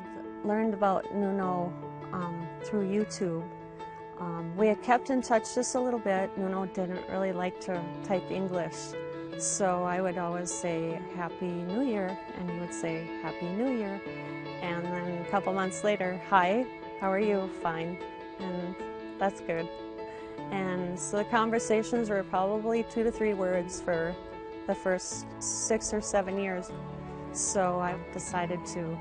had learned about NUNO through YouTube. We had kept in touch just a little bit. NUNO didn't really like to type English, so I would always say Happy New Year, and he would say Happy New Year. And then a couple months later, hi, how are you? Fine. And that's good. And so the conversations were probably 2 to 3 words for the first 6 or 7 years. So I decided to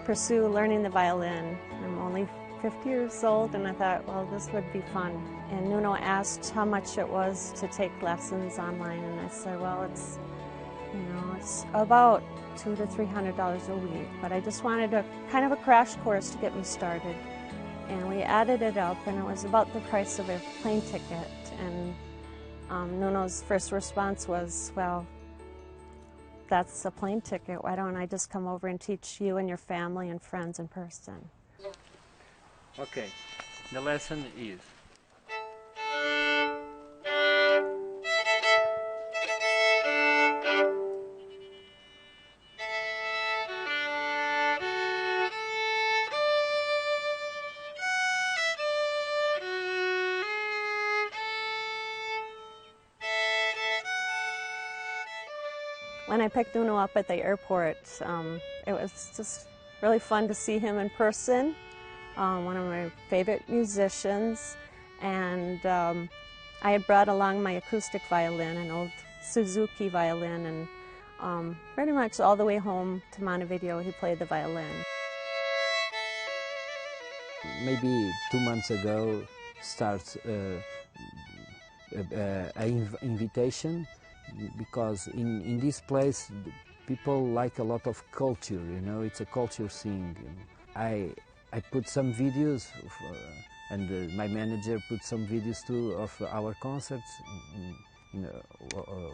pursue learning the violin. I'm only 50 years old, and I thought, well, this would be fun. And NUNO asked how much it was to take lessons online, and I said, well, it's about $200 to $300 a week, but I just wanted a kind of a crash course to get me started. And we added it up, and it was about the price of a plane ticket. And NUNO's first response was, well, that's a plane ticket. Why don't I just come over and teach you and your family and friends in person? Okay, the lesson is when I picked NUNO up at the airport, it was just really fun to see him in person. One of my favorite musicians, and I had brought along my acoustic violin, an old Suzuki violin, and pretty much all the way home to Montevideo he played the violin. Maybe 2 months ago starts an invitation, because in this place people like a lot of culture, you know, it's a culture thing. I put some videos, and my manager put some videos too of our concerts in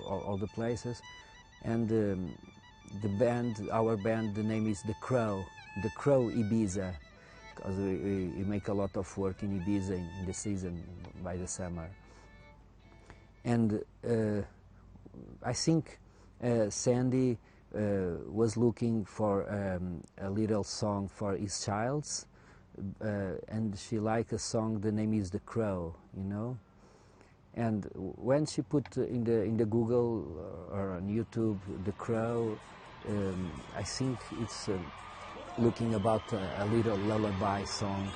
all the places. And the band, our band, the name is The Crow IBIZA, because we make a lot of work in Ibiza in the season, by the summer. And I think Sandy was looking for a little song for his child, and she liked a song, the name is The Crow, you know. And when she put in the Google or on YouTube The Crow, I think it's looking about a little lullaby song,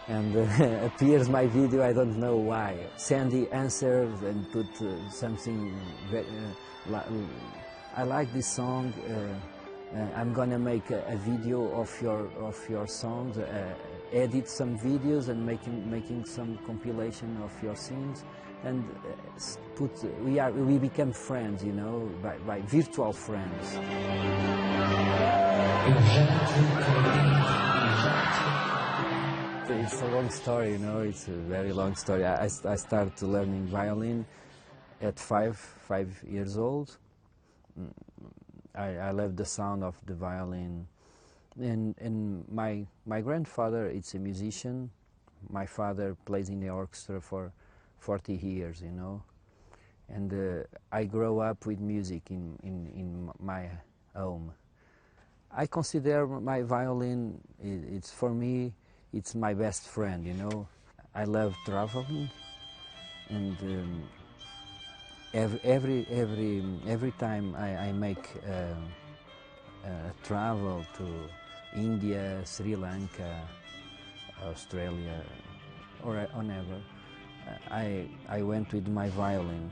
and appears my video, I don't know why. Sandy answered and put something very, I like this song. I'm gonna make a video of your songs, edit some videos, and making some compilation of your scenes, and we become friends, you know, by virtual friends. It's a long story, you know. It's a very long story. I started learning violin at five years old. I love the sound of the violin, and my grandfather is a musician. My father plays in the orchestra for 40 years, you know, and I grew up with music in my home. I consider my violin, it's for me, it's my best friend, you know. I love traveling, and every time I make a travel to India, Sri Lanka, Australia, or whenever, I went with my violin,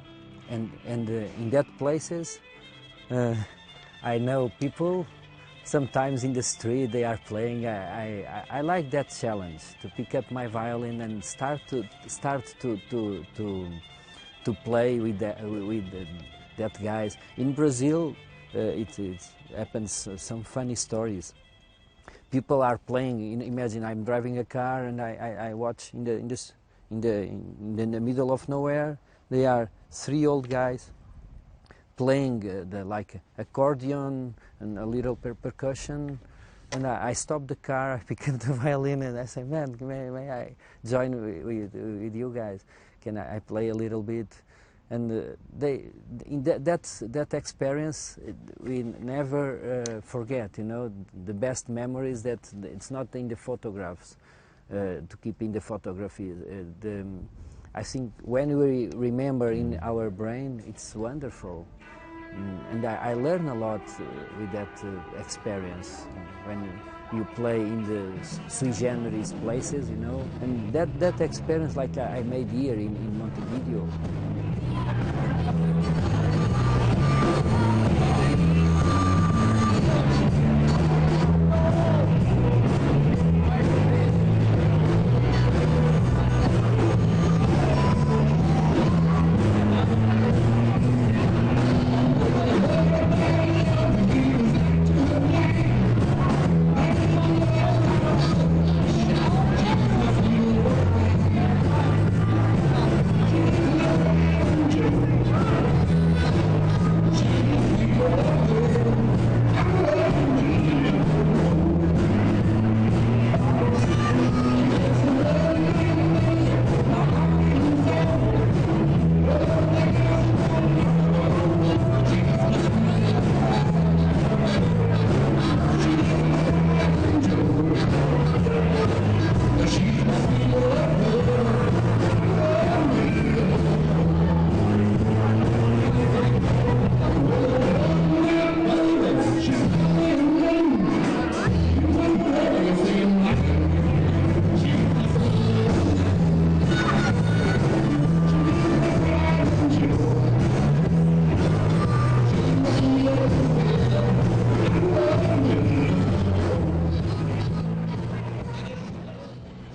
and in that places I know people. Sometimes in the street they are playing. I like that challenge, to pick up my violin and start to play with that guys. In Brazil, it happens some funny stories. People are playing. Imagine I'm driving a car and I watch in the middle of nowhere. There are 3 old guys playing like accordion and a little percussion, and I stop the car, I pick up the violin, and I say, man, may I join with you guys? Can I play a little bit? And that experience we never forget. You know, the best memories that it's not in the photographs to keep in the photography. I think when we remember in our brain, it's wonderful. And I learn a lot with that experience when you play in the sui generis places, you know. And that experience, like I made here in Montevideo.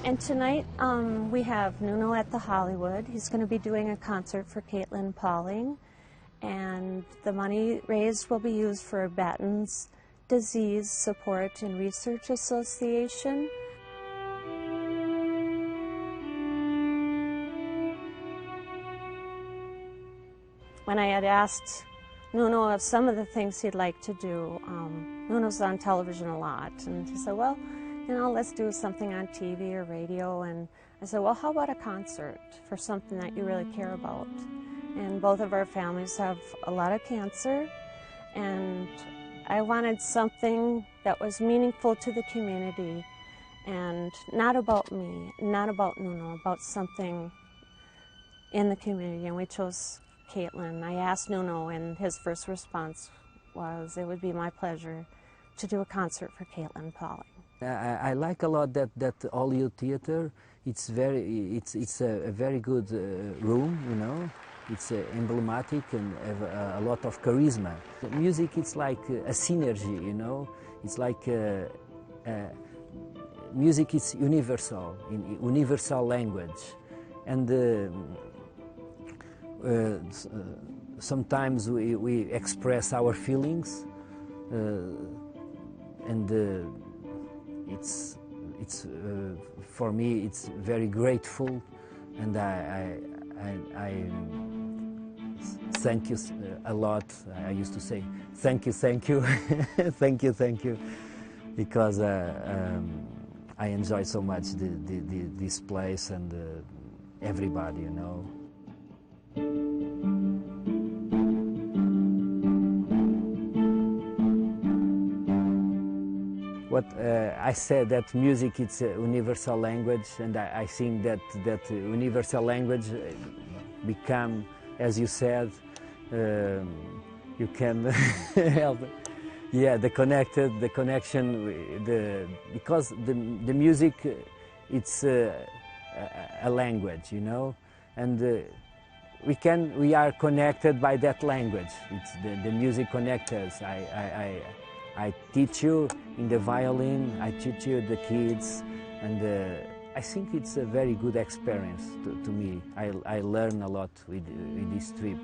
And tonight we have Nuno at the Hollywood. He's going to be doing a concert for Caitlin Pauling, and the money raised will be used for Batten's Disease Support and Research Association. When I had asked Nuno of some of the things he'd like to do, Nuno's on television a lot, and he said, well, you know, let's do something on TV or radio. And I said, well, how about a concert for something that you really care about? And both of our families have a lot of cancer, and I wanted something that was meaningful to the community and not about me, not about Nuno, about something in the community, and we chose Caitlin. I asked Nuno, and his first response was, it would be my pleasure to do a concert for Caitlin Pauling. I like a lot that Hollywood Theater. It's a very good room, you know. It's emblematic and have a lot of charisma. The music, it's like a synergy, you know. It's like music is universal, in universal language, and sometimes we express our feelings, and it's for me it's very grateful, and I thank you a lot. I used to say thank you, thank you, thank you, because I enjoy so much this place and everybody, you know. What I said, that music is a universal language, and I think that universal language become, as you said, you can help. Yeah, the connection, because the music, it's a language, you know, and we are connected by that language. It's the music connects us. I teach you in the violin, I teach you the kids, and I think it's a very good experience to me. I learn a lot with this trip.